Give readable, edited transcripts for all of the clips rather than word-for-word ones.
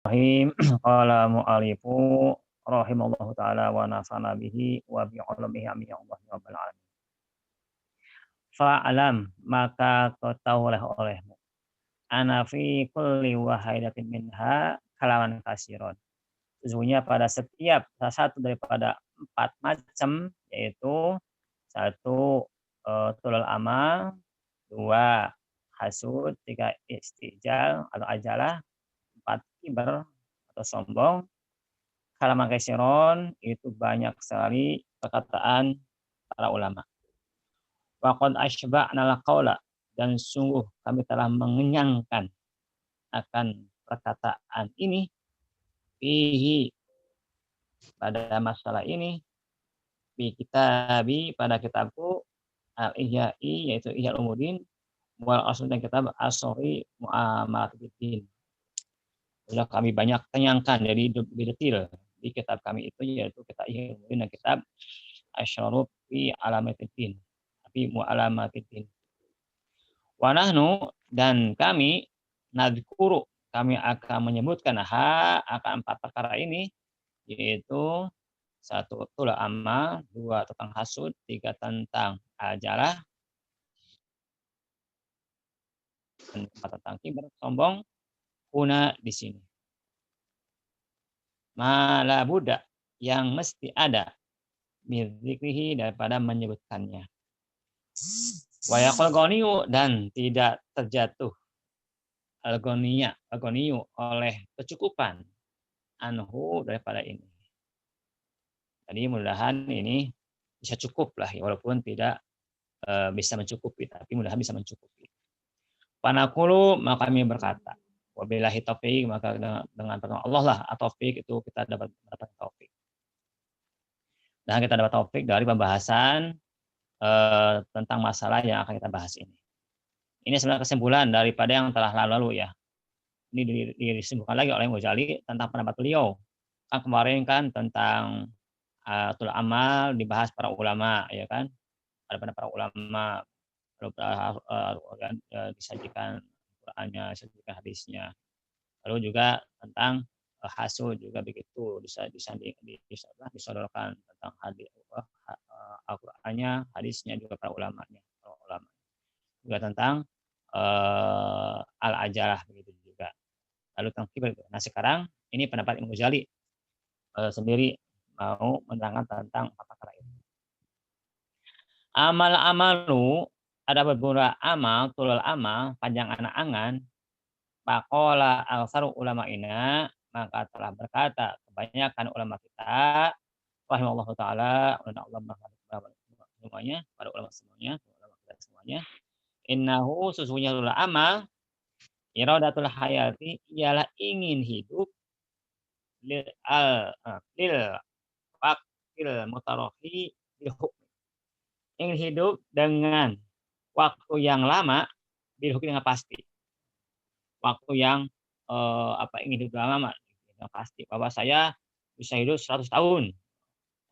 Rahim qala mu'alifu rahimallahu taala wa nafa'ana bihi wa bi 'ulumihi amin ya Allah ya rabbal alamin. Fa'lam maka ketahuilah olehmu ana fi kulli wahidatin minha kalawan kasiron. Sesungguhnya pada setiap salah satu daripada empat macam yaitu satu tulul amal, dua hasud, tiga istijal atau ajalah, empat kibar atau sombong. Kalaman kasiron itu banyak sekali perkataan para ulama. Waqad asyba'na al-qaula dan sungguh kami telah mengenyangkan akan perkataan ini fihi pada masalah ini fi kitabi pada kitabku al-Ihya'i yaitu Ihya Ulumuddin wal Asl dan kitab As-Sahih Mu'amalatul. Sudah kami banyak kenyangkan jadi lebih detail di kitab kami itu yaitu kitab Ihya Ulumuddin dan kitab Asy-Syaruf fi Alamatiddin fi Mu'alamatiddin. Wa nahnu dan kami nadzkuru kami akan menyebutkan akan empat perkara ini yaitu satu tula amal, dua tentang hasud, tiga tentang ajalah, dan empat tentang kibar sombong. Kuna di sini. Mala buddha yang mesti ada mirzikrihi daripada menyebutkannya. Wayakul goniu dan tidak terjatuh algoniu oleh kecukupan anhu daripada ini. Jadi mudah-mudahan ini bisa cukup lah ya, walaupun tidak bisa mencukupi, tapi mudah-mudahan bisa mencukupi. Panakulu maka kami berkata, wabillahi taufik maka dengan pertolongan Allah lah atau taufik itu kita dapat taufik. Dan kita dapat taufik dari pembahasan tentang masalah yang akan kita bahas ini. Ini sebenarnya kesimpulan daripada yang telah lalu ya. Ini disebutkan lagi oleh Ghazali tentang pendapat beliau. Kan kemarin kan tentang tul amal dibahas para ulama ya kan. Ada para ulama disajikan Qur'annya, disajikan hadisnya. Lalu juga tentang hasud juga begitu disodorkan tentang hadis Al-Qur'annya, hadisnya juga para ulama. Juga tentang al-ajalah begitu juga. Lalu tentang kibar. Nah, sekarang ini pendapat Imam Ghazali sendiri mau menerangkan tentang perkara ini. Amal-amalu ada beberapa amal, tulul amal, panjang angan-angan. Faqala al-saru ulama'ina maka telah berkata kebanyakan ulama kita rahimahullahu taala Allah semuanya para ulama semuanya ulama kita semuanya innahu sesungguhnya tulul amal iradatul hayati ialah ingin hidup lil waqtil mutarahi bil hukm ingin hidup dengan waktu yang lama bil hukm dengan pasti waktu yang ingin hidup lama yang pasti bahwa saya bisa hidup 100 tahun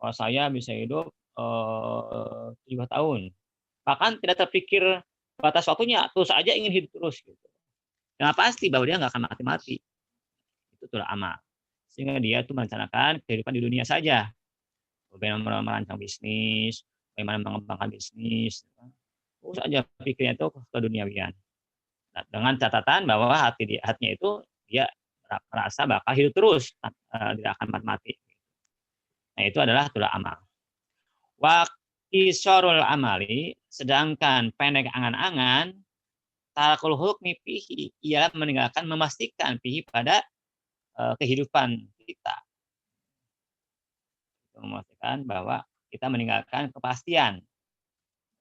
bahwa saya bisa hidup 7 tahun bahkan tidak terpikir batas waktunya terus aja ingin hidup terus gitu yang pasti bahwa dia nggak akan mati-mati itu itulah amal sehingga dia itu merencanakan kehidupan di dunia saja bagaimana merancang bisnis bagaimana mengembangkan bisnis terus aja pikirnya itu ke duniawian. Nah, dengan catatan bahwa hatinya itu dia merasa bakal hidup terus, tidak akan mati. Nah, itu adalah tulul amal. Wa qisarul amali, sedangkan pendek angan-angan, tarakul hukmi fihi, ialah meninggalkan memastikan fihi pada kehidupan kita. Memastikan bahwa kita meninggalkan kepastian.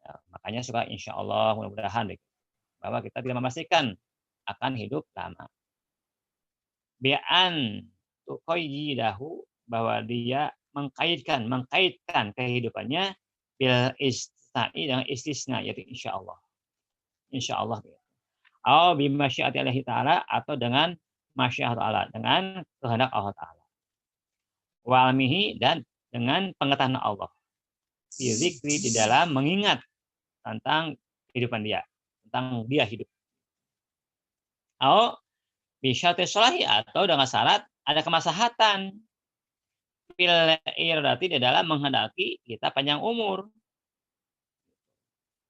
Ya, makanya suka insya Allah mudah-mudahan bahwa kita tidak memastikan akan hidup lama. Bi'an tuqayyidahu bahwa dia mengkaitkan kehidupannya bil istisna'i dengan istisna yaitu insyaallah. Insyaallah gitu. Au bi masyiati Allah taala atau dengan masyiat Allah dengan kehendak Allah taala. Wa almihi dan dengan pengetahuan Allah. Fi zikri di dalam mengingat tentang kehidupan dia, tentang dia hidup. Au Bisyaratis sholahi atau dengan syarat ada kemaslahatan fil iradati di dalam menghendaki kita panjang umur.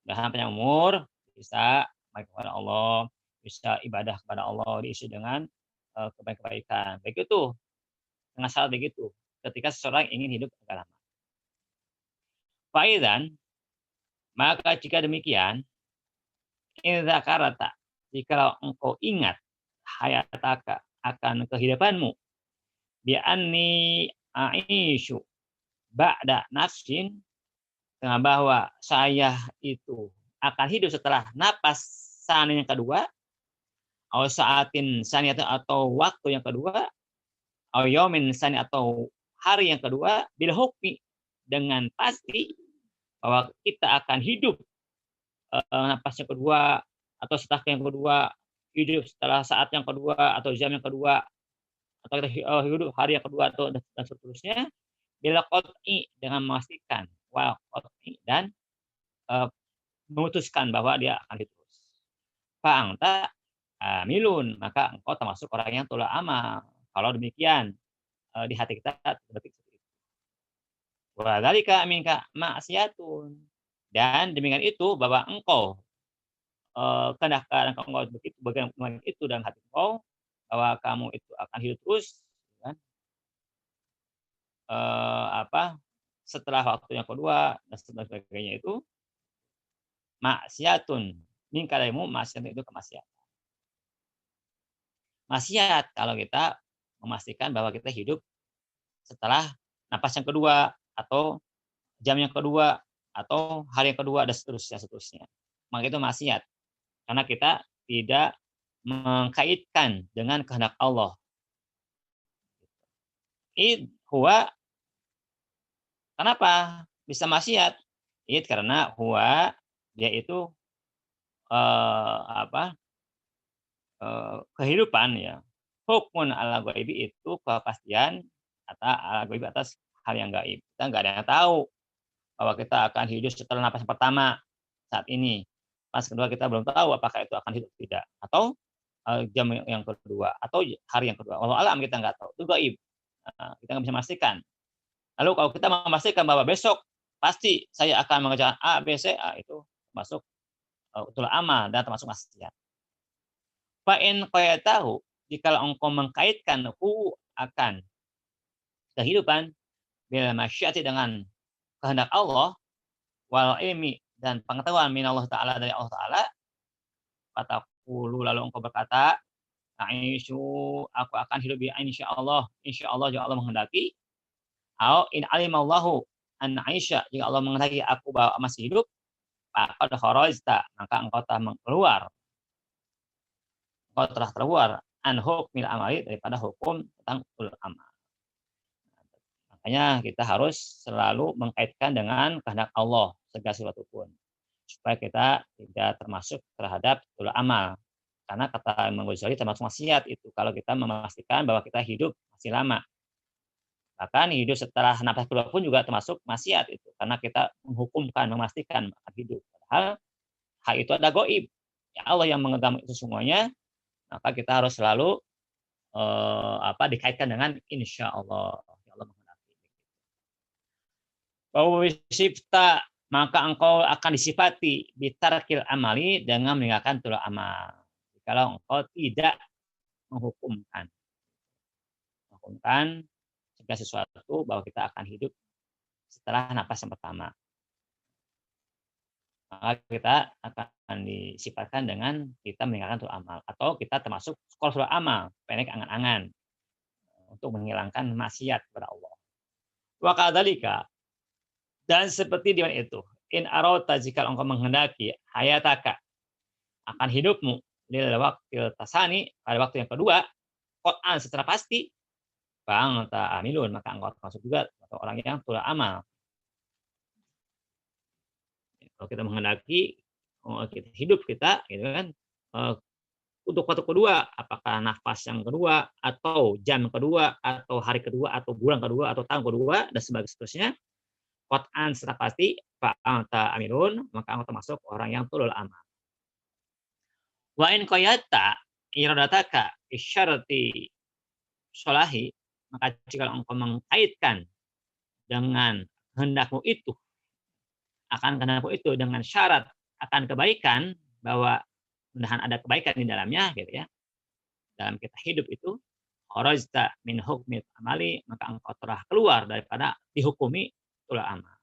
Dengan panjang umur bisa baik kepada Allah, bisa ibadah kepada Allah diisi dengan kebaikan-kebaikan. Begitu, dengan syarat begitu. Ketika seseorang ingin hidup agak lama. Faidan, maka jika demikian, idza karata, jikalau engkau ingat hayataka akan kehidupanmu bi anni aisyu ba'da nafsin, dengan bahwa saya itu akan hidup setelah napas sani yang kedua, au saatin saniyah atau waktu yang kedua, au yaumin sani atau hari yang kedua, bil hukmi, dengan pasti bahwa kita akan hidup napas yang kedua atau setelah yang kedua, hidup setelah saat yang kedua atau jam yang kedua, atau kita hidup hari yang kedua atau dan seterusnya, bila qat'i, dengan memastikan, wal qat'i, dan memutuskan bahwa dia akan hidup terus. Fa'angta amilun, maka engkau termasuk orang yang tula amal. Kalau demikian di hati kita berarti seperti itu. Wa dzalika minka ma'siyatun, dan demikian itu bahwa engkau kehendak engkau begitu bagaimana itu dalam hati engkau bahwa kamu itu akan hidup terus, kan? Apa, setelah waktu yang kedua dan sebagainya itu maksiatun, minka darimu, maksiat itu kemaksiatan. Maksiat kalau kita memastikan bahwa kita hidup setelah napas yang kedua, atau jam yang kedua, atau hari yang kedua, dan seterusnya. Maka itu maksiat, karena kita tidak mengkaitkan dengan kehendak Allah. Huwa, kenapa bisa maksiat? Karena huwa, dia itu apa, kehidupan ya, hukmun ala ghaibi, itu kepastian ala ghaibi atas hal yang gaib. Kita nggak ada yang tahu bahwa kita akan hidup setelah napas pertama saat ini. Pas kedua kita belum tahu apakah itu akan hidup tidak, atau jam yang kedua, atau hari yang kedua. Wallahu alam, kita nggak tahu. Itu gaib. Kita nggak bisa memastikan. Lalu kalau kita memastikan bahwa besok pasti saya akan mengerjakan A, B, C, itu masuk utul amal dan termasuk maksiat. Fa in qayatahu, jika engkau mengkaitkan akan kehidupan bil masyiati, dengan kehendak Allah, wal ilmi, dan pengetahuan minallah taala, dari Allah taala, fataqulu, lalu engkau berkata, aisyu, aku akan hidup bi insyaallah, insyaallah jika Allah menghendaki, au in alimallahu an aisya, jika Allah menghendaki aku bahwa masih hidup, faqad kharajta, maka engkau telah keluar an hukmil amali, daripada hukum tentang utul amal. Makanya kita harus selalu mengkaitkan dengan kehendak Allah segala sesuatu pun, supaya kita tidak termasuk terhadap utul amal. Karena kata Imam Ghazali termasuk maksiat itu kalau kita memastikan bahwa kita hidup masih lama. Bahkan hidup setelah napas kedua pun juga termasuk maksiat itu, karena kita menghukumkan, memastikan akan hidup. Padahal hal itu ada gaib. Ya Allah yang mengetahui itu semuanya, maka kita harus selalu dikaitkan dengan insya Allah. Ya Allah menghendaki. Bahwa sifta, maka engkau akan disifati bitarkil amali, dengan meninggalkan tul amal. Kalau engkau tidak menghukumkan segala sesuatu bahwa kita akan hidup setelah napas yang pertama, maka kita akan disifatkan dengan kita meninggalkan tul amal, atau kita termasuk sul amal, pendek angan-angan, untuk menghilangkan maksiat kepada Allah. Wa kadzalika, dan seperti di mana itu, in arota, jika engkau menghendaki hayataka, akan hidupmu, lil waqtil tasani, pada waktu yang kedua, qat'an, secara pasti, bang ta amilun, maka engkau termasuk juga atau orang yang tul amal. Kalau kita menghendaki hidup kita, gitu kan, untuk waktu kedua, apakah nafas yang kedua, atau jam kedua, atau hari kedua, atau bulan kedua, atau tahun kedua, dan seterusnya, qat'an, secara pasti, fa'anta amilun, maka engkau termasuk orang yang tulul amal. Wa in qayatta, iradataka isyarati solahi, maka jika engkau mengkaitkan dengan kehendakmu itu, akan kehendakmu itu dengan syarat akan kebaikan, bahwa mudahan ada kebaikan di dalamnya gitu ya. Dalam kita hidup itu, kharajta min hukmil amali, maka engkau telah keluar daripada dihukumi tul amal.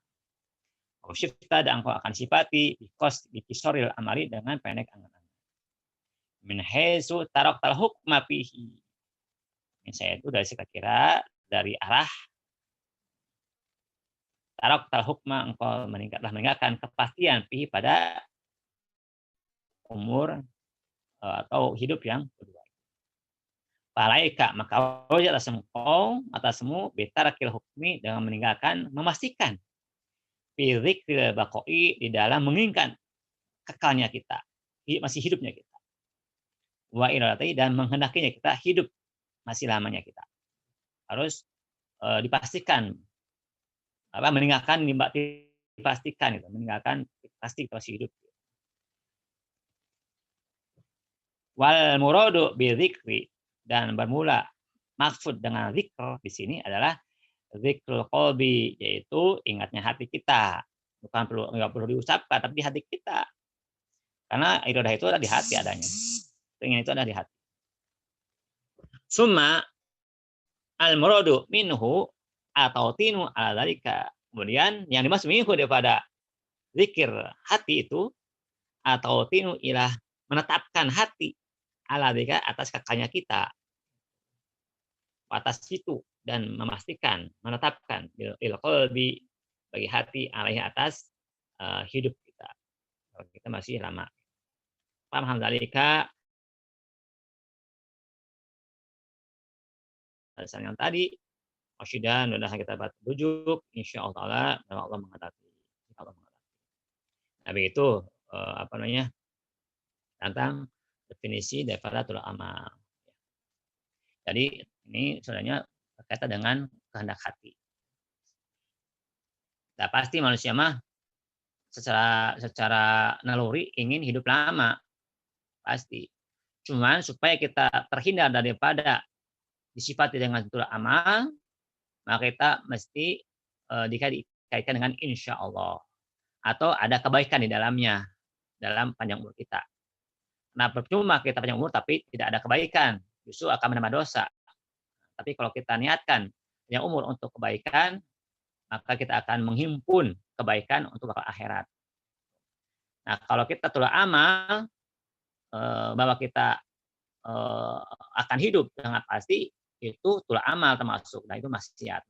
Syifta, dan engkau akan sifati bikisoril amali, dengan pendek angan-angan. Min haitsu taraktal hukma fihi. Saya itu dari kira dari arah taraktal hukma, engkau meninggalkan kepastian fihi pada umur atau hidup yang kedua. Falaika, maka wajib atasmu bitarakil hukmi, dengan meninggalkan memastikan fi dzikril baqai, di dalam menginginkan kekalnya kita, masih hidupnya kita. Wa iradati, dan menghendakinya kita hidup masih lamanya kita. Harus dipastikan, meninggalkan dipastikan itu, meninggalkan pasti kita masih hidup. Wal muradu bi dzikri, dan bermula maksud dengan zikr di sini adalah zikrul qalbi, yaitu ingatnya hati kita. Bukan enggak perlu diucapkan, tapi di hati kita. Karena iradah itu ada di hati adanya. Ingin itu ada di hati. Summa al muradu minhu atau tinu ala dzalika. Kemudian yang dimaksud minhu daripada zikir hati itu, atau tinu ilah, menetapkan hati ala dzalika, atas kakaknya kita. Atas itu, dan memastikan, menetapkan il qalbi, bagi hati, alaihi, atas hidup kita. Kalau kita masih lama. Paham dzalika, alasan yang tadi, Masyidan, sudah kita bujuk, insyaallah taala, Allah menghendaki. Allah menghendaki. Nah, begitu tentang definisi daripada tul amal. Jadi ini sebenarnya berkaitan dengan kehendak hati. Nah, pasti manusia mah secara naluri ingin hidup lama, pasti. Cuman supaya kita terhindar daripada disifati dengan tul amal, maka kita mesti dikaitkan dengan insya Allah, atau ada kebaikan di dalamnya dalam panjang umur kita. Nah, percuma kita panjang umur tapi tidak ada kebaikan, justru akan menambah dosa. Tapi kalau kita niatkan panjang umur untuk kebaikan, maka kita akan menghimpun kebaikan untuk bakal akhirat. Nah, kalau kita tul amal, bahwa kita akan hidup dengan pasti, itu tul amal termasuk. Nah, itu maksiat.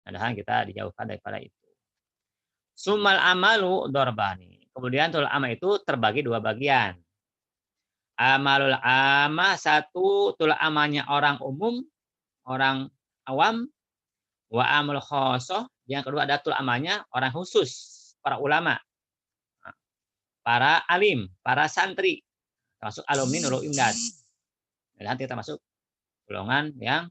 Padahal kita dijauhkan daripada itu. Sumal amalu dorbani. Kemudian tul amal itu terbagi dua bagian. Amalul amah, satu tul amalnya orang umum, orang awam. Wa amul khosoh, yang kedua ada tul amalnya orang khusus, para ulama, para alim, para santri, termasuk alumni Nurul Imdad. Nanti kita masuk golongan yang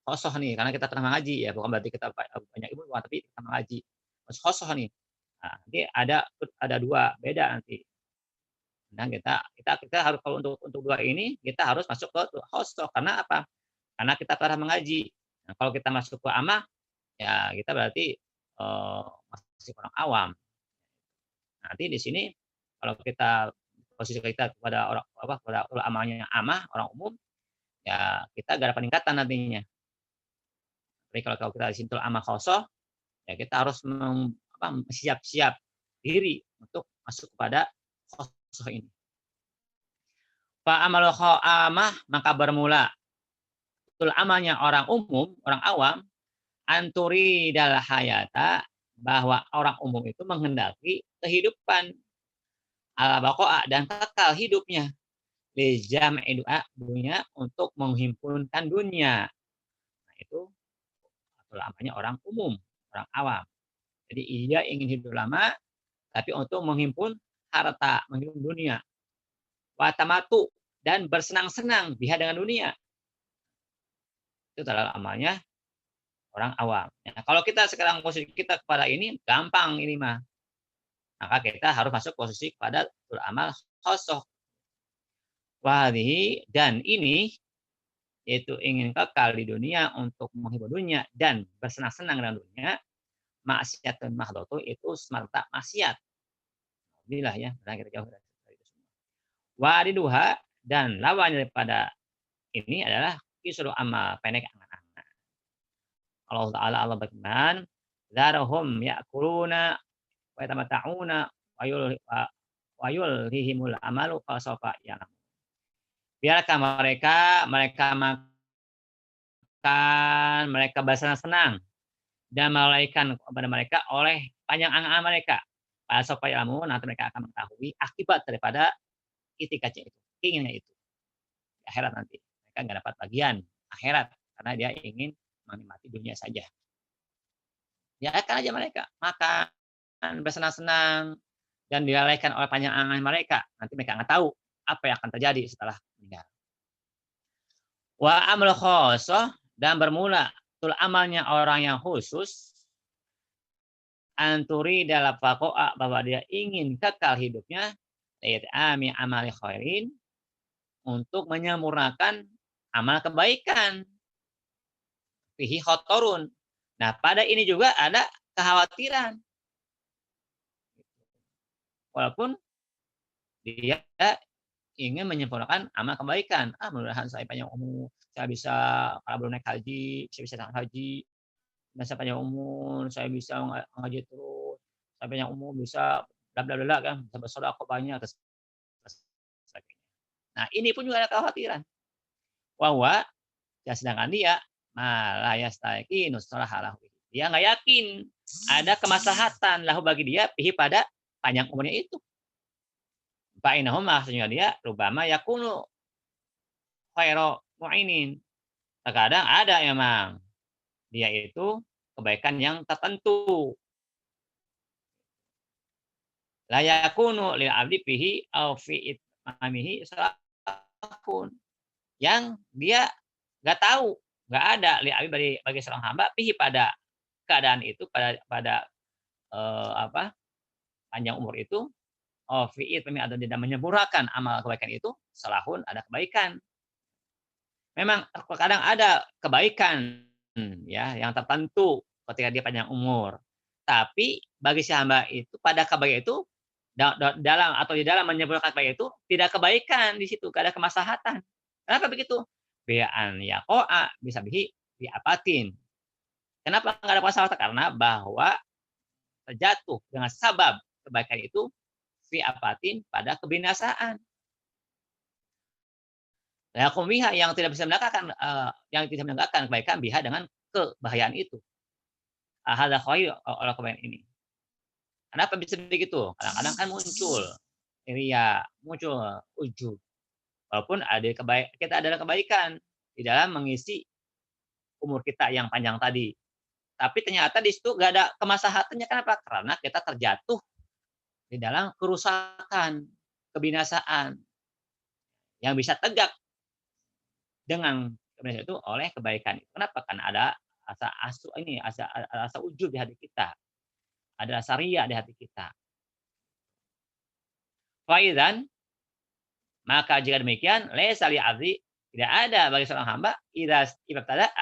khosoh nih, karena kita pernah mengaji ya, bukan berarti kita banyak ilmu, tapi kita mengaji. Khosoh nih. Nah, nanti ada dua beda nanti. Nah, kita harus, kalau untuk dua ini kita harus masuk ke khosoh. Karena apa? Karena kita pernah mengaji. Nah, kalau kita masuk ke amah, ya kita berarti masih orang awam. Nanti di sini kalau kita posisi kita kepada orang kepada amalnya amah, orang umum, ya kita gak ada peningkatan nantinya. Tapi kalau kita di sini amah khosoh, ya kita harus siap-siap diri untuk masuk kepada khosoh ini. Fa amalu amah, maka bermula tul amalnya orang umum, orang awam, anturi dal hayata, bahwa orang umum itu menghendaki kehidupan ala baqa'a, dan kekal hidupnya, li jam'i dunia, untuk menghimpunkan dunia. Nah, itu namanya orang umum, orang awam. Jadi ia ingin hidup lama tapi untuk menghimpun harta, menghimpun dunia. Wa tamatu, dan bersenang-senang biha, dengan dunia. Itu adalah amalnya orang awam. Nah, kalau kita sekarang posisi kita kepada ini, gampang ini mah. Maka kita harus masuk posisi kepada amal khosoh. Wahdihi, dan ini yaitu ingin kekal di dunia untuk menghibur dunia dan bersenang-senang dengan dunia, maksiatun mahdhatu itu semata maksiat. Inilah ya, benar kita jauh dari itu semua. Wadiduha, dan lawannya daripada ini adalah kisru amal, pendek angan-angan. Allah Ta'ala Allah berfirman, "Dzarhum ya'kuluna wa yatamatta'una wa yulhihimul amalu fasawfa ya'lamun." Biarkan mereka makan, mereka bersenang-senang dan melalaikan kepada mereka oleh panjang angan-angan mereka. Fasawfa ya'lamun, nanti mereka akan mengetahui akibat daripada itikadnya itu, keinginannya itu. Di akhirat nanti mereka nggak dapat bagian akhirat karena dia ingin menikmati dunia saja. Biarkan aja mereka makan, bersenang-senang, dan dilalaikan oleh panjang angan mereka. Nanti mereka nggak tahu apa yang akan terjadi setelah meninggal. Wa amal khosoh, dan bermula tul amalnya orang yang khusus, anturi dalam fakoa, bahwa dia ingin kekal hidupnya, ami amali khairin, untuk menyempurnakan amal kebaikan. Fihi khotorun. Nah, pada ini juga ada kekhawatiran. Walaupun dia ingin menyempurnakan amal kebaikan. Mudah-mudahan saya panjang umur, saya bisa kalau belum naik haji, saya bisa naik haji. Dan saya panjang umur, saya bisa ngaji terus. Saya panjang umur bisa bla bla bla kan, bisa bersedekah banyak terus sebagainya. Nah, ini pun juga ada kekhawatiran. Bahwa ya sedangkan dia malah yastaqinu salahalahu. Dia nggak yakin ada kemaslahatan lahu bagi dia pihi pada panjang umurnya itu. Fa'inahum, maksudnya dia rubama yakunu khairu mu'inin. Terkadang ada emang dia itu kebaikan yang tertentu. La yakunu lil abdi fihi aw fi itmamihi salahun. Yang dia nggak tahu, nggak ada lil abdi bagi seorang hamba fihi pada keadaan itu, pada panjang umur itu, fi itmami, atau tidak menyempurnakan amal kebaikan itu, salahun, ada kebaikan. Memang terkadang ada kebaikan ya yang tertentu ketika dia panjang umur. Tapi bagi si hamba itu pada kebaikan itu dalam atau di dalam menyempurnakan kebaikan itu tidak kebaikan di situ, tidak ada kemaslahatan. Kenapa begitu? Bi'an yaqa'a bisa bihi bi apatin. Kenapa enggak ada kemaslahatan? Karena bahwa terjatuh dengan sabab kebaikan itu fi apatin pada kebinasaan. Yakum biha, yang tidak bisa menegakkan kebaikan biha dengan kebahayaan itu. Hadza khair oleh kebaikan ini. Kenapa bisa begitu? Kadang-kadang kan muncul ria, muncul ujub. Walaupun kita ada kebaikan di dalam mengisi umur kita yang panjang tadi. Tapi ternyata di situ nggak ada kemaslahatannya. Kenapa? Karena kita terjatuh di dalam kerusakan, kebinasaan yang bisa tegak dengan kebinasaan itu oleh kebaikan. Kenapa? Karena ada rasa ujub di hati kita. Ada rasa ria di hati kita. Faizan, maka jika demikian, laisa li abdi, tidak ada bagi seorang hamba ibtada,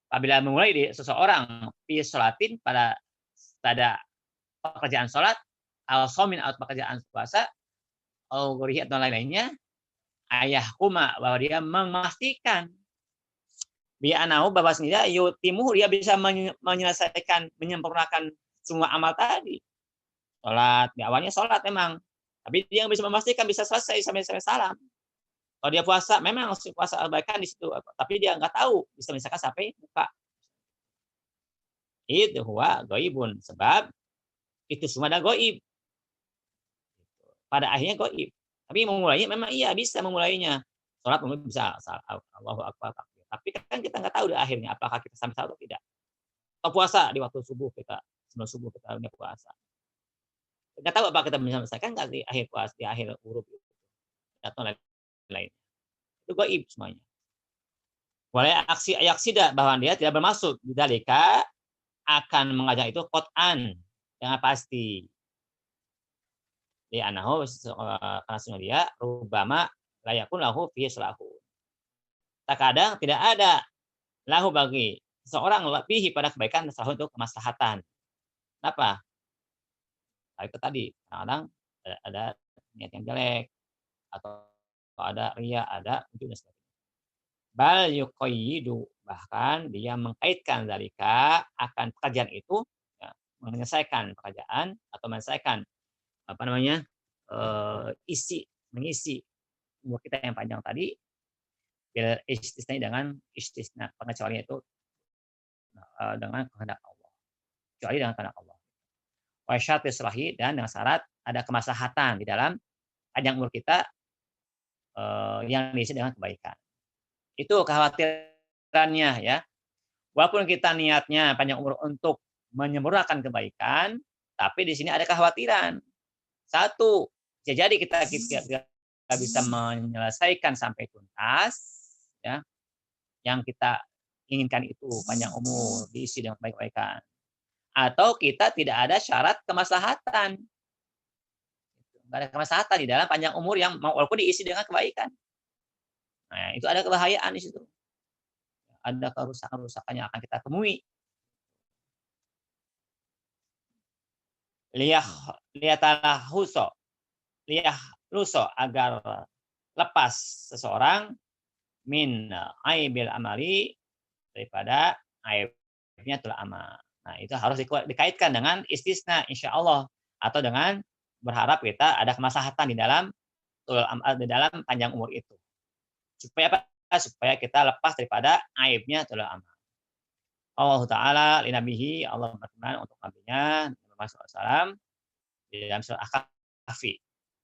apabila memulai di seseorang fi sholatin pada pekerjaan sholat, al shomin atau pekerjaan puasa, atau gurih atau lain-lainnya, ayah kuma, bahwa dia memastikan bi'anahu, bahwa sendiri yutimu, dia bisa menyelesaikan, menyempurnakan semua amal tadi. Sholat, di awalnya sholat memang, tapi dia yang bisa memastikan bisa selesai sampai salam. Kalau dia puasa, memang harus puasa kebaikan di situ, tapi dia nggak tahu bisa misalkan sampai buka. Itu huwa ghaibun, sebab itu semua ada gaib. Pada akhirnya gaib. Tapi memulainya memang iya bisa memulainya. Sholat mungkin bisa Allahu Akbar. Tapi kan kita nggak tahu di akhirnya apakah kita sampai atau tidak. Atau puasa di waktu subuh, sebelum subuh kita puasa. Nggak tahu apakah kita bisa menyelesaikan nggak di akhir puasa, di akhir huruf itu. Atau lain-lain. Itu gaib semuanya. Walaya aksida, bahwa dia tidak bermaksud di dalika akan mengajak itu qat'an dengan pasti. Ya anahu, karena dia rubama la yakun lahu fihi salahun. Terkadang tidak ada lahu bagi seorang fihi pada kebaikan salahun untuk kemaslahatan. Kenapa? Itu tadi, kadang ada niat yang jelek atau ada riya, ada ujub dan sebagainya. Bal yuqayyidu, bahkan dia mengkaitkan dzalika akan pekerjaan itu, ya, menyelesaikan pekerjaan atau menyelesaikan apa namanya, mengisi umur kita yang panjang tadi, bil istisna dengan istisna, pengecualian itu, dengan kehendak Allah, kecuali dengan kehendak Allah. Wa syarti islahi, dan dengan syarat ada kemaslahatan di dalam panjang umur kita, yang diisi dengan kebaikan. Itu kekhawatirannya ya. Walaupun kita niatnya panjang umur untuk menyempurnakan kebaikan, tapi di sini ada kekhawatiran. Satu, bisa jadi kita nggak bisa menyelesaikan sampai tuntas, ya, yang kita inginkan itu panjang umur, diisi dengan kebaikan. Atau kita tidak ada syarat kemaslahatan. Nggak ada kemaslahatan di dalam panjang umur yang walaupun diisi dengan kebaikan. Nah, itu ada kebahayaan di situ. Ada kerusakan-kerusakan yang akan kita temui. Liyah liyatalahuso, liyahluso, agar lepas seseorang min aibil amali, daripada aibnya tul amal. Nah, itu harus dikaitkan dengan istisna insyaallah, atau dengan berharap kita ada kemaslahatan di dalam panjang umur itu. Supaya apa? Supaya kita lepas daripada aibnya tul amal. Allah Ta'ala linabihi, Allah berfirman untuk nabinya Muhammad SAW di dalam surah Al-Kahfi.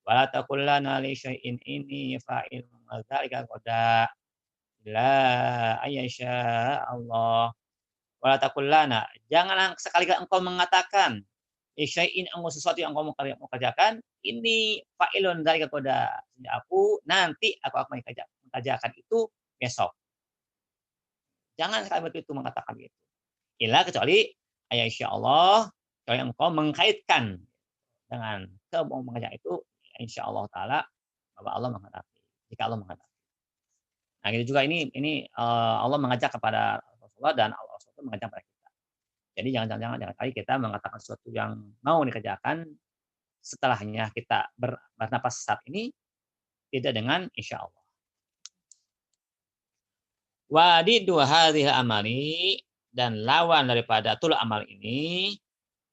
Wala taqulanna li syai'in inni fa'ilun dzalika qada illa ayyasha Allah. Wala taqulanna, janganlah sekali-kali engkau mengatakan li syai'in, sesuatu yang engkau mau kerjakan, ini fa'ilun dzalika qada, aku akan mengerjakan itu besok. Jangan sekali begitu mengatakan begitu. Illa, kecuali insya Allah, kecuali engkau mengkaitkan dengan mengerjakan itu, insya Allah Ta'ala, bahwa Allah menghendaki. Jika Allah menghendaki. Nah, gitu juga ini Allah mengajak kepada Rasulullah, dan Allah mengajak kepada kita. Jadi jangan kali kita mengatakan sesuatu yang mau dikerjakan, setelahnya kita bernapas saat ini, tidak dengan insya Allah. Wadidu hadhil amali, dan lawan daripada tul amal ini,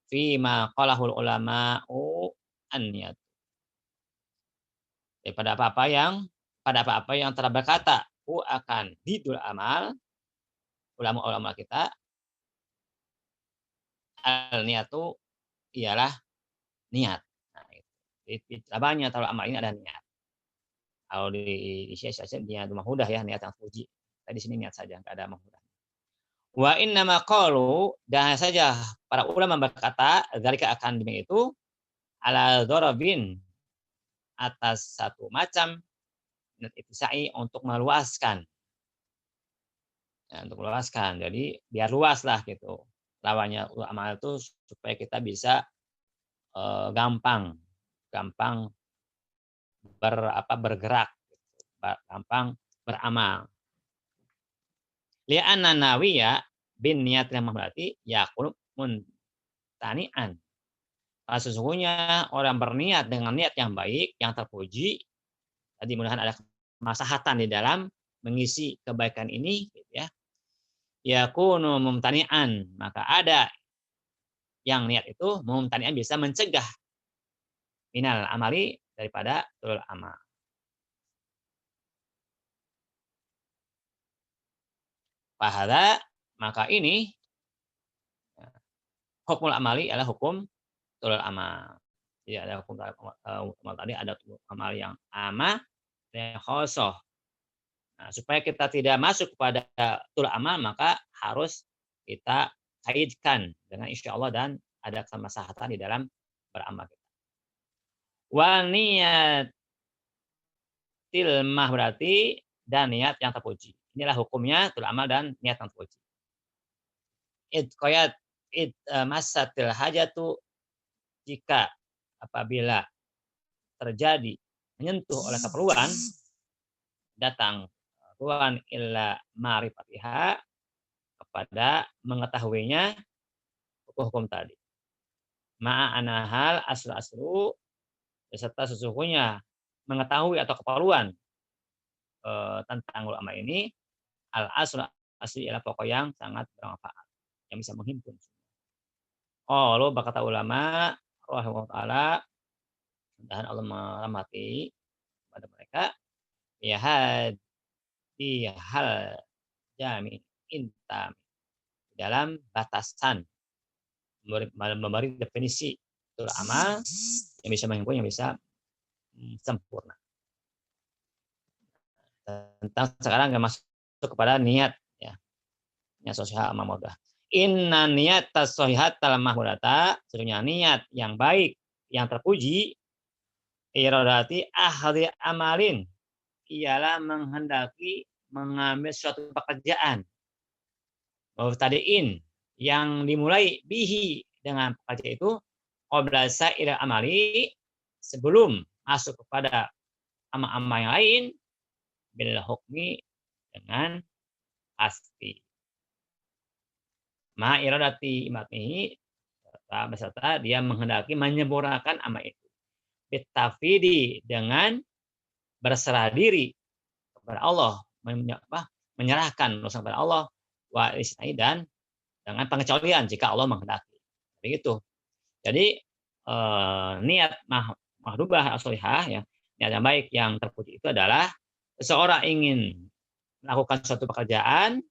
fima qalahul ulama'u an-niyat, pada apa-apa yang telah berkata akan didul amal, ulama-ulama kita, al-niyatu ialah niat. Nah, itu banyak kalau amal ini ada niat. Kalau di syai'an niat mahmudah ya, niat yang puji. Di sini niat saja, enggak ada mahmudah. Wa inna ma qalu, dan saja para ulama berkata, dzalika akan demikian itu, ala dzarabin, atas satu macam ittisa'i, untuk meluaskan. Ya, untuk meluaskan. Jadi biar luas lah gitu. Lawannya amal itu supaya kita bisa gampang bergerak, gampang beramal. Li'anna nawiya bin niat yang berarti yakun muntani'an. Sesungguhnya orang berniat dengan niat yang baik, yang terpuji, tadi mudah-mudahan ada kemaslahatan di dalam mengisi kebaikan ini, gitu ya. Yakunu mumtani'an, maka ada yang niat itu mumtani'an, bisa mencegah minal amali, daripada tul amal. Fahadha, maka ini hukum amali adalah hukum tul amal. Jadi ada hukum amal tadi, ada amal yang ama, yang khosoh. Nah, supaya kita tidak masuk kepada tul amal, maka harus kita kaitkan dengan insya Allah, dan ada kemaslahatan di dalam beramal kita. Wa niyatil mah, berarti dan niat yang terpuji. Inilah hukumnya tul amal dan niat yang terpuji. Masatil hajatu, jika apabila terjadi menyentuh oleh keperluan, datang tuan illa ma'rifatiha, kepada mengetahuinya hukum-hukum tadi. Ma'a anahal aslu beserta sesungguhnya mengetahui atau keperluan tentang ulama ini al aslu asli adalah pokok yang sangat bermanfaat yang bisa menghimpun. Qalu berkata ulama rahimahullah taala, mudah-mudahan Allah merahmati pada mereka, ya hadi hal jami intam dalam batasan memberi definisi betul amal yang bisa menghimpun, yang bisa sempurna. Tentang sekarang yang masuk kepada niat, ya. Niat sosial mahmudah. Inna niat tasohihatal mahmudata, sesungguhnya niat yang baik, yang terpuji, iradati ahli amalin, ialah menghendaki mengambil suatu pekerjaan. Mubtadi'in, yang dimulai bihi, dengan pekerjaan itu, qabla sa'ir amali, sebelum masuk kepada amal-amal yang lain, bil hukmi, dengan pasti. Ma iradati imatihi, beserta dia menghendaki menyempurnakan amal itu. Bitafidi, dengan berserah diri kepada Allah, menyerahkan urusan kepada Allah, wa isnai, dan dengan pengecualian jika Allah menghendaki. Begitu. Jadi niat mahdubah as-sholihah, ya, niat yang baik yang terpuji itu adalah seseorang ingin melakukan suatu pekerjaan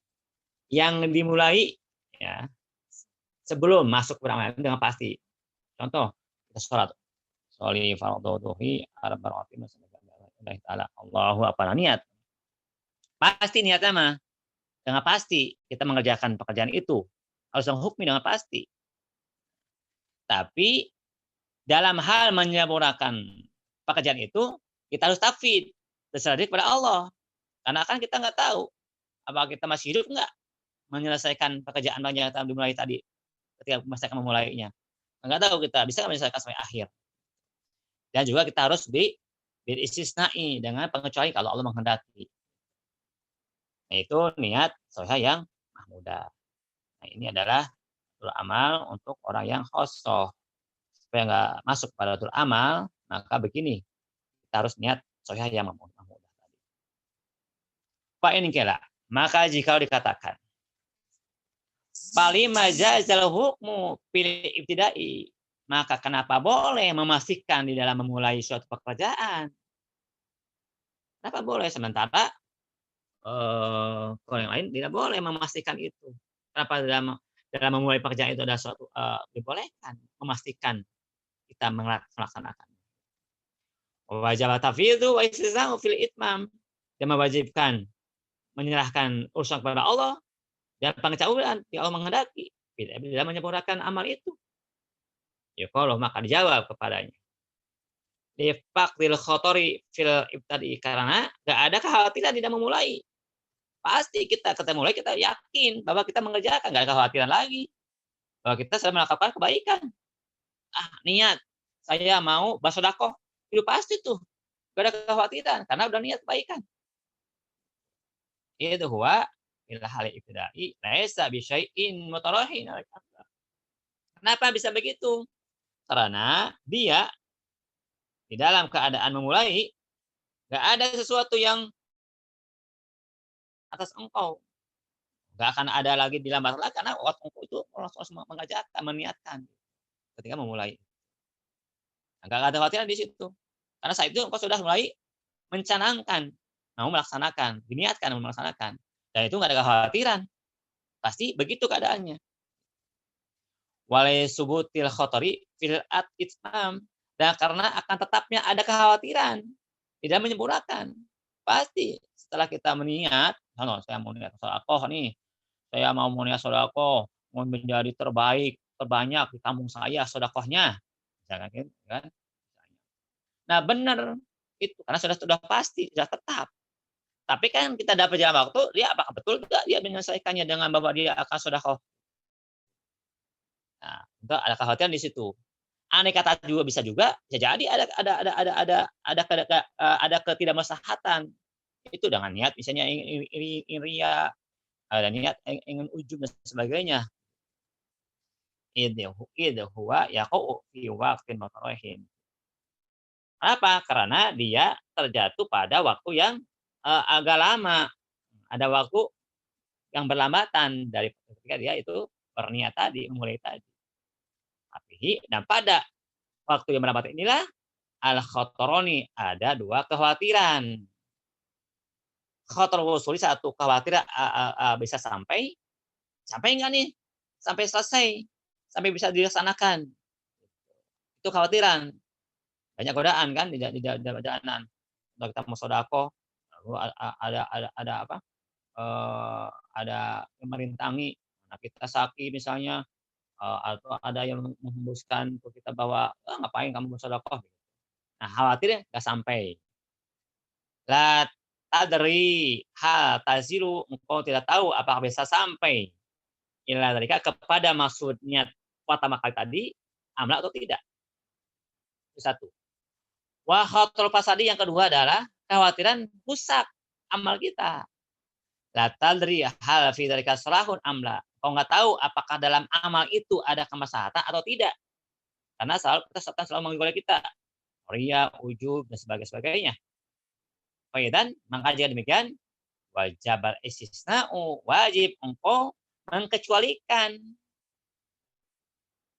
yang dimulai, ya, sebelum masuk beramal dengan pasti. Contoh, kita sholat. Sholli fardhu dhuhri arba raka'atin taala. Allahu akbar, niat. Pasti niatnya mah. Dengan pasti kita mengerjakan pekerjaan itu. Harus hukmi dengan pasti. Tapi dalam hal menyempurnakan pekerjaan itu, kita harus tafwid, berserah diri kepada Allah. Karena kan kita nggak tahu apakah kita masih hidup nggak menyelesaikan pekerjaan yang kita dimulai tadi ketika masa memulainya. Nggak tahu kita bisa menyelesaikan sampai akhir. Dan juga kita harus beristisnai, dengan pengecualian kalau Allah menghendaki. Yaitu niat sholihah yang mahmudah. Nah, ini adalah amal untuk orang yang khosoh. Supaya nggak masuk pada amal, maka begini, kita harus niat sholihah yang mahmudah. Pak ini kira, maka jika dikatakan palima jazal hukmu pilih ibtidai, maka kenapa boleh memastikan di dalam memulai suatu pekerjaan? Kenapa boleh? Sementara kalau yang lain tidak boleh memastikan itu. Kenapa dalam memulai pekerjaan itu ada suatu dibolehkan memastikan kita melaksanakan. Wajib tafwidhu wa istizamu fil itmam, dan mewajibkan menyerahkan urusan kepada Allah dan pengecualian yang Allah menghendaki tidak menyempurnakan amal itu. Ya kalau maka dijawab kepadanya. Difaqdil khotori fil ibtadi, karena enggak ada kekhawatiran tidak memulai. Pasti kita mulai kita yakin bahwa kita mengerjakan, enggak ada kekhawatiran lagi. Bahwa kita sedang melakukan kebaikan. Niat saya mau bersedekah, itu pasti tuh. Enggak ada kekhawatiran karena udah niat kebaikan. Itu huwa ila hal ibtidai laisa bi syai'in mutarahin. Kenapa bisa begitu? Karena dia di dalam keadaan memulai enggak ada sesuatu yang atas engkau. Enggak akan ada lagi dilambat lagi karena waktu engkau itu harus mengerjakan, meniatkan ketika memulai. Enggak ada kekhawatiran di situ. Karena saat itu engkau sudah mulai mencanangkan, mau melaksanakan, diniatkan mau melaksanakan. Dan itu enggak ada kekhawatiran. Pasti begitu keadaannya. Walai subutil khotori fil itmam, dan karena akan tetapnya ada kekhawatiran tidak menyempurnakan. Pasti setelah kita meniat, saya mau niat sedekah nih, saya mau niat sedekah, mau menjadi terbaik, terbanyak di kampung saya sedekahnya. Misalkan gitu kan. Nah, benar itu karena sudah pasti, sudah tetap. Tapi kan kita dapat jalan waktu, dia apakah betul enggak dia menyelesaikannya dengan bahwa dia akan sedekah. Nah, itu ada kekhawatiran di situ. Andai kata juga bisa jadi ada ketidakmaslahatan Itu dengan niat misalnya ingin riya, ada niat ingin ujub dan sebagainya. Idh huwa yaqa'u fi waqtin mutarahin. Kenapa? Karena dia terjatuh pada waktu yang, agak lama. Ada waktu yang berlambatan dari ketika dia itu berniat tadi, memulai tadi. Tapi dan pada waktu yang berlambatan inilah al-khataroni, ada 2 kekhawatiran. Khatar wusuli, satu khawatir, bisa sampai nggak nih? Sampai selesai, sampai bisa dilaksanakan. Itu kekhawatiran. Banyak godaan kan di dalam perjalanan. Kalau kita mau sedekah, lalu ada apa, ada yang merintangi, anak kita sakit misalnya, atau ada yang menghembuskan untuk kita bawa, ngapain kamu bersedekah?" Nah, khawatirnya nggak sampai. La tadri hal taziru, engkau tidak tahu apakah bisa sampai ila dzalika, kepada maksudnya pertama kali tadi, amla atau tidak. Itu satu. Wa khatul fasadi, yang kedua adalah kekhawatiran rusak amal kita. La tadri hal fi dzalika salahun amla. Kau nggak tahu apakah dalam amal itu ada kemaslahatan atau tidak. Karena kita setan selalu menggoda kita. Riya, ujub dan sebagainya. Faidan, maka jika demikian, wajib istisna'u, wajib engkau mengecualikan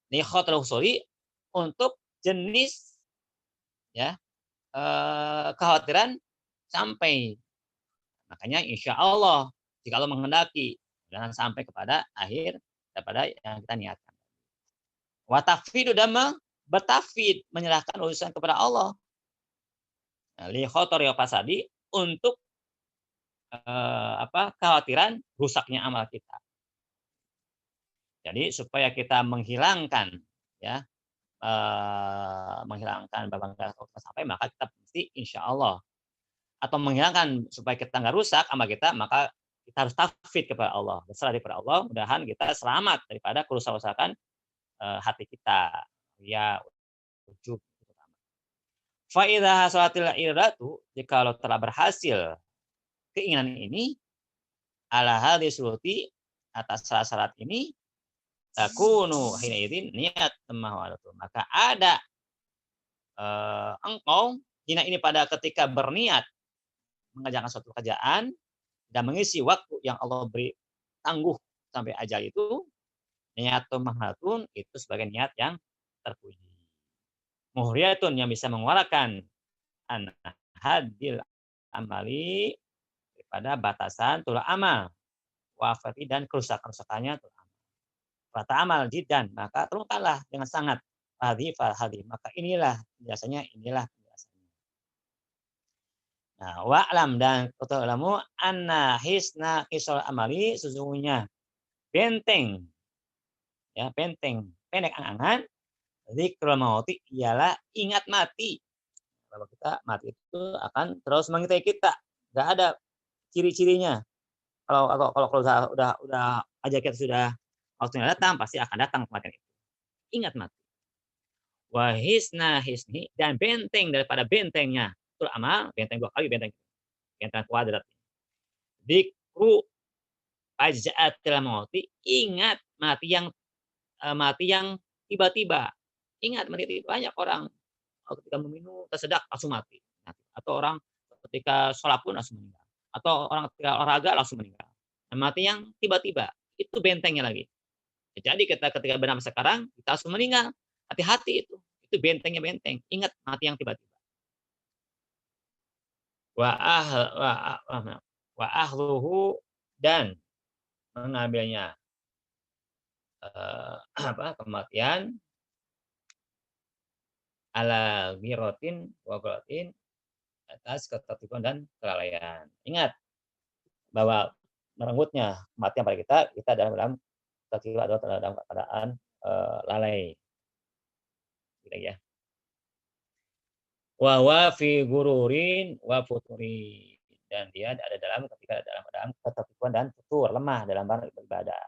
li khatul husuli, untuk jenis, ya, kekhawatiran sampai. Makanya insya Allah, jika Allah menghendaki, jangan sampai kepada akhir daripada yang kita niatkan. Wa tafwidu, dan bertafwid, menyerahkan urusan kepada Allah. Nah, li khotori wa fasadi, untuk kekhawatiran rusaknya amal kita. Jadi supaya kita menghilangkan, ya, menghilangkan beban sampai, maka kita mesti insya Allah, atau menghilangkan supaya kita nggak rusak amal kita, maka kita harus tafwid kepada Allah, berserah kepada Allah, mudahan kita selamat daripada kerusakan hati kita, ya, ujub. Fa idza hasalatil iradatu, jikalau telah berhasil keinginan ini, ala hadhihi syuruti, atas syarat-syarat ini, takunu hina idzin niat mahwadatu, maka ada engkau hina ini, pada ketika berniat mengerjakan suatu pekerjaan dan mengisi waktu yang Allah beri tangguh sampai ajal itu, niatun mahdatun, itu sebagai niat yang terpuji. Muhriyatun, yang bisa mengeluarkan an hadil amali, daripada batasan tulah amal, wafati, dan kerusakannya tulah amal. Fata amal jiddan, maka terungkaplah dengan sangat, hadhi fal hadhi, maka inilah biasanya, inilah biasanya. Nah, wa'lam, dan ketahuilah anna hisna qisal amali, sesungguhnya benteng, ya, benteng pendek angan-angan, dzikrul mauti, ialah ingat mati. Kalau kita mati itu akan terus mengintai kita, nggak ada ciri-cirinya. Kalau udah aja kita sudah waktunya datang, pasti akan datang kematian itu. Ingat mati. Wa hisna hisni, dan benteng daripada bentengnya itu amal, benteng 2 kali, benteng kuadrat. Dzikru faja'atil mauti, ingat mati yang tiba-tiba. Ingat mati, banyak orang ketika meminum tersedak langsung mati. Atau orang ketika sholat pun langsung meninggal. Atau orang ketika olahraga langsung meninggal. Nah, mati yang tiba-tiba, itu bentengnya lagi. Jadi kita ketika bernafas sekarang, kita langsung meninggal. Hati-hati itu. Itu bentengnya, benteng. Ingat mati yang tiba-tiba. Wa ah wa wa ahluhu, dan mengambilnya kematian ala girotin wa gorotin, atas ketertiban dan kelalaian. Ingat bahwa merenggutnya kematian pada kita dalam tertiba atau dalam keadaan lalai. Gitu ya. Wa wa fi gururin wa futuri, dan dia ada ketika dalam keadaan ketertiban dan futur, lemah dalam beribadah.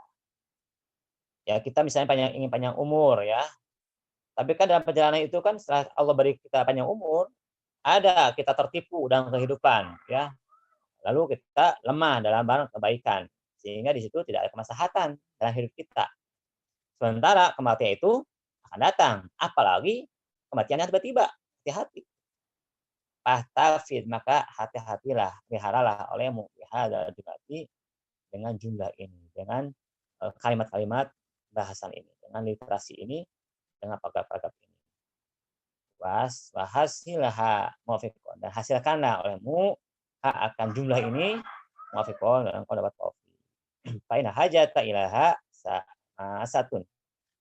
Ya, kita misalnya ingin panjang umur, ya. Tapi kan dalam perjalanan itu kan, setelah Allah beri kita panjang umur, ada kita tertipu dalam kehidupan, ya. Lalu kita lemah dalam barang kebaikan, sehingga di situ tidak ada kemaslahatan dalam hidup kita. Sementara kematian itu akan datang, apalagi kematian yang tiba-tiba. Hati-hati. Fahtafid, maka hati-hatilah, peliharalah olehmu bihadzal jumlati, dengan jumlah ini, dengan kalimat-kalimat bahasan ini, dengan literasi ini, dengan paragraf-paragraf ini. Wahasilaha muafiqon, dan hasilkanlah olehmu akan jumlah ini muafiqon, dan engkau dapat taufik. Fa inna hajata ilaha satun.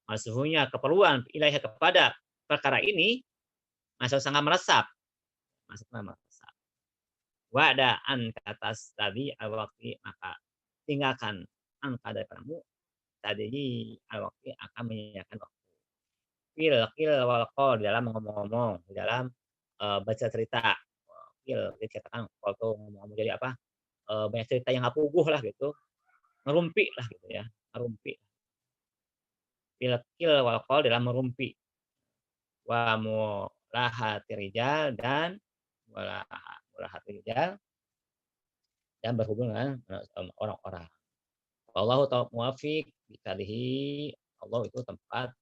Sesungguhnya keperluan ilahi kepada perkara ini masih sangat meresap, maksudnya meresap. Wada'an kata tadi al-waqti, maka tinggalkan angka daripadamu tadi al-waqti akan menyanyiakan waktu. Qil wal qal, di dalam ngomong-ngomong, di dalam baca cerita. Qil dikatakan qal tuh ngomong-ngomong, jadi apa? Banyak cerita yang ngapuguh lah gitu, ngerumpi lah gitu ya, ngerumpi. Qil wal qal, dalam merumpi. Wa mulahati rijal, dan mulahati rijal, dan berhubung dengan orang-orang. Wallahu ta'ala muwafiq bikalihi, Allah itu tempat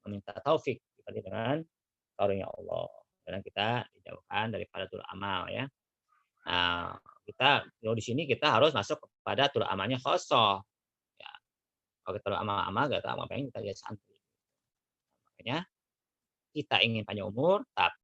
meminta taufik dengan karunia Allah. Dan kita dijauhkan daripada tul amal ya. Nah, kita di sini kita harus masuk kepada tul amalnya khosoh. Ya, kalau kita tul amal gak tahu apa yang kita jadi santri. Makanya kita ingin panjang umur, tapi